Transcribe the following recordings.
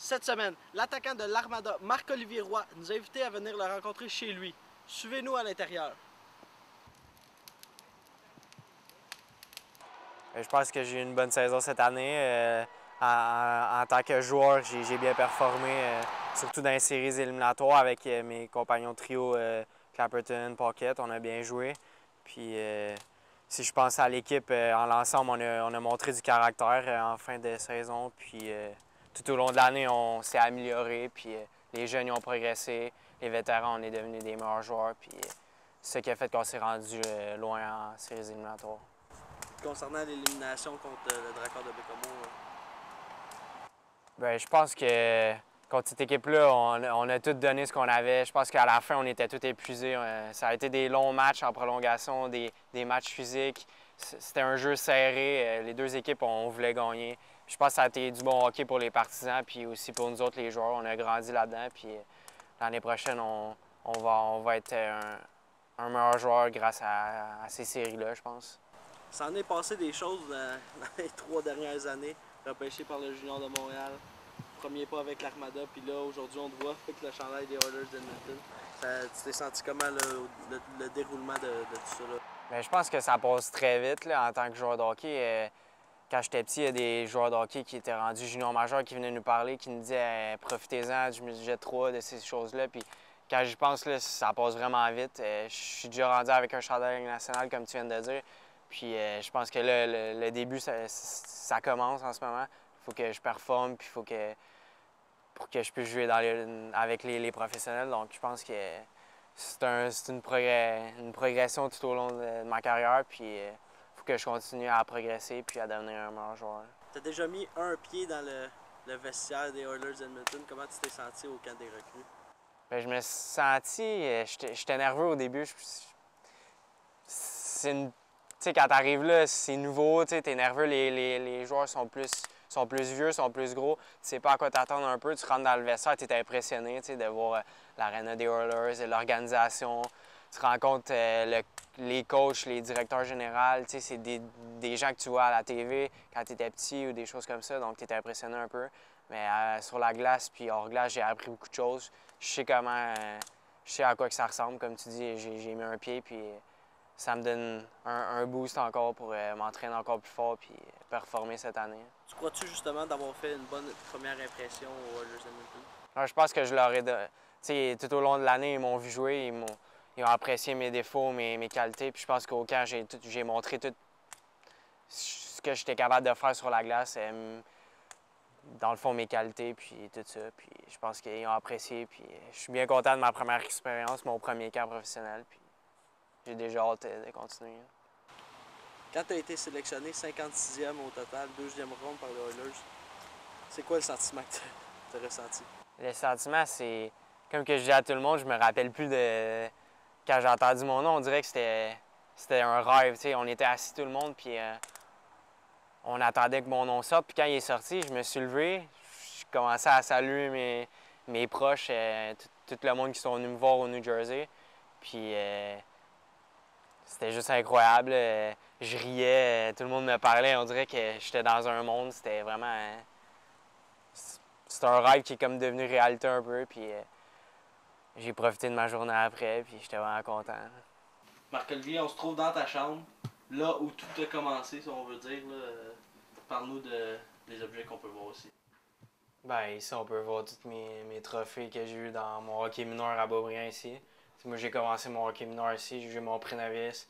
Cette semaine, l'attaquant de l'Armada, Marc-Olivier Roy, nous a invités à venir le rencontrer chez lui. Suivez-nous à l'intérieur. Je pense que j'ai eu une bonne saison cette année. En tant que joueur, j'ai bien performé, surtout dans les séries éliminatoires avec mes compagnons de trio Clapperton, Pocket. On a bien joué. Puis si je pense à l'équipe en l'ensemble, on a montré du caractère en fin de saison. Puis tout au long de l'année, on s'est amélioré. Puis les jeunes ils ont progressé. Les vétérans, on est devenus des meilleurs joueurs. Puis c'est ce qui a fait qu'on s'est rendu loin en séries éliminatoires. Concernant l'élimination contre le Dracor de Bécomo, bien, je pense que contre cette équipe-là, on a tout donné ce qu'on avait. Je pense qu'à la fin, on était tous épuisés. Ça a été des longs matchs en prolongation, des matchs physiques. C'était un jeu serré. Les deux équipes, on voulait gagner. Je pense que ça a été du bon hockey pour les partisans, puis aussi pour nous autres, les joueurs. On a grandi là-dedans. Puis l'année prochaine, on va être un meilleur joueur grâce à ces séries-là, je pense. Ça en est passé des choses dans les 3 dernières années. Repêché par le Junior de Montréal, premier pas avec l'Armada, puis là, aujourd'hui, on te voit avec le chandail des Oilers d'Edmonton. Tu t'es senti comment le déroulement de tout ça? Là? Bien, je pense que ça passe très vite là, en tant que joueur de hockey. Quand j'étais petit, il y a des joueurs de hockey qui étaient rendus junior majeurs qui venaient nous parler, qui nous disaient profitez-en du budget 3 de ces choses-là. Puis quand j'y pense, là, ça passe vraiment vite. Je suis déjà rendu avec un chandail national, comme tu viens de dire. Puis je pense que là, le début, ça commence en ce moment. Il faut que je performe, puis pour que je puisse jouer avec les professionnels. Donc je pense que c'est une progression tout au long de ma carrière. Puis il faut que je continue à progresser puis à devenir un meilleur joueur. Tu as déjà mis un pied dans le vestiaire des Oilers d'Edmonton. Comment tu t'es senti au camp des recrues? Bien, je me suis senti... J'étais nerveux au début. Tu sais, quand tu arrives là, c'est nouveau, tu es nerveux, les joueurs sont plus vieux, sont plus gros. Tu sais pas à quoi t'attendre un peu. Tu rentres dans le vestiaire, tu es impressionné de voir l'aréna des Oilers, l'organisation. Tu rencontres les coachs, les directeurs généraux. C'est des gens que tu vois à la TV quand tu étais petit ou des choses comme ça. Donc, tu es impressionné un peu. Mais sur la glace puis hors glace, j'ai appris beaucoup de choses. Je sais je sais à quoi que ça ressemble. Comme tu dis, j'ai mis un pied puis ça me donne un boost encore pour m'entraîner encore plus fort puis performer cette année. Tu crois-tu justement d'avoir fait une bonne première impression aux Oilers d'Edmonton? Je pense que je leur ai... Tu sais, tout au long de l'année, ils m'ont vu jouer, ils ont apprécié mes défauts, mes qualités. Puis je pense qu'au camp, j'ai montré tout ce que j'étais capable de faire sur la glace. Dans le fond, mes qualités, puis tout ça. Puis je pense qu'ils ont apprécié. Puis je suis bien content de ma première expérience, mon premier camp professionnel. Puis j'ai déjà hâte de continuer. Quand tu as été sélectionné 56e au total, 2e ronde par les Oilers, c'est quoi le sentiment que tu as ressenti? Le sentiment, c'est... Comme que je dis à tout le monde, je me rappelle plus de... Quand j'ai entendu mon nom, on dirait que c'était un rêve. T'sais. On était assis tout le monde, puis on attendait que mon nom sorte. Puis quand il est sorti, je me suis levé, je commençais à saluer mes proches, tout le monde qui sont venus me voir au New Jersey. Puis c'était juste incroyable. Je riais, tout le monde me parlait. On dirait que j'étais dans un monde. C'était vraiment... c'est un rêve qui est comme devenu réalité un peu. Puis j'ai profité de ma journée après, puis j'étais vraiment content. Marc-Olivier, on se trouve dans ta chambre, là où tout a commencé, si on veut dire. Parle-nous des objets qu'on peut voir aussi. Bien, ici, on peut voir tous mes trophées que j'ai eu dans mon hockey mineur à Beaubriand ici. Moi, j'ai commencé mon hockey mineur ici. J'ai eu mon pré-novice,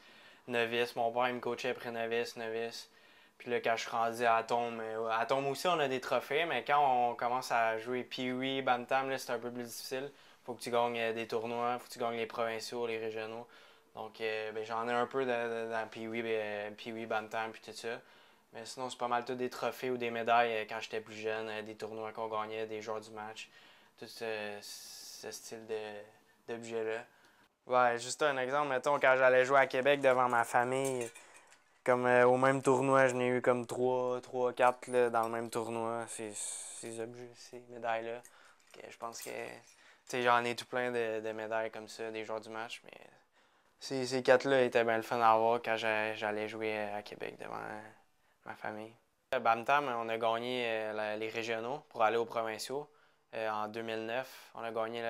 novice. Mon père, il me coachait pré-novice, novice. Puis là, quand je suis rendu à Atom aussi, on a des trophées, mais quand on commence à jouer Pee-Wee, Bantam, c'est un peu plus difficile. Faut que tu gagnes des tournois, faut que tu gagnes les provinciaux, les régionaux. Donc, j'en ai un peu dans Pee-Wee, Bantam, puis tout ça. Mais sinon, c'est pas mal tout des trophées ou des médailles quand j'étais plus jeune, des tournois qu'on gagnait, des joueurs du match. Tout ce style d'objet-là. Ouais, juste un exemple, mettons, quand j'allais jouer à Québec devant ma famille, comme au même tournoi, je n'ai eu comme 4 dans le même tournoi, ces objets, ces médailles-là. Je pense que j'en ai tout plein de médailles comme ça, des joueurs du match, mais ces 4-là étaient bien le fun à avoir quand j'allais jouer à Québec devant ma famille. À Bantam, on a gagné les régionaux pour aller aux provinciaux. en 2009. On a gagné,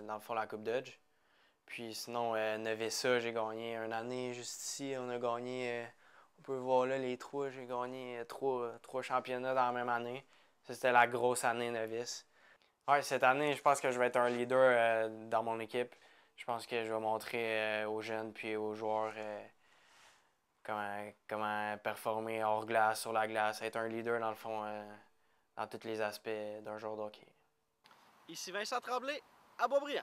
dans le fond, la Coupe Dodge. Puis sinon, Nevessa, j'ai gagné une année juste ici. On a gagné, on peut voir là les trois, j'ai gagné trois championnats dans la même année. Ça, c'était la grosse année novice. Ouais, cette année, je pense que je vais être un leader dans mon équipe. Je pense que je vais montrer aux jeunes puis aux joueurs comment performer hors glace, sur la glace, être un leader dans le fond dans tous les aspects d'un joueur de hockey. Ici Vincent Tremblay, à Boisbriand.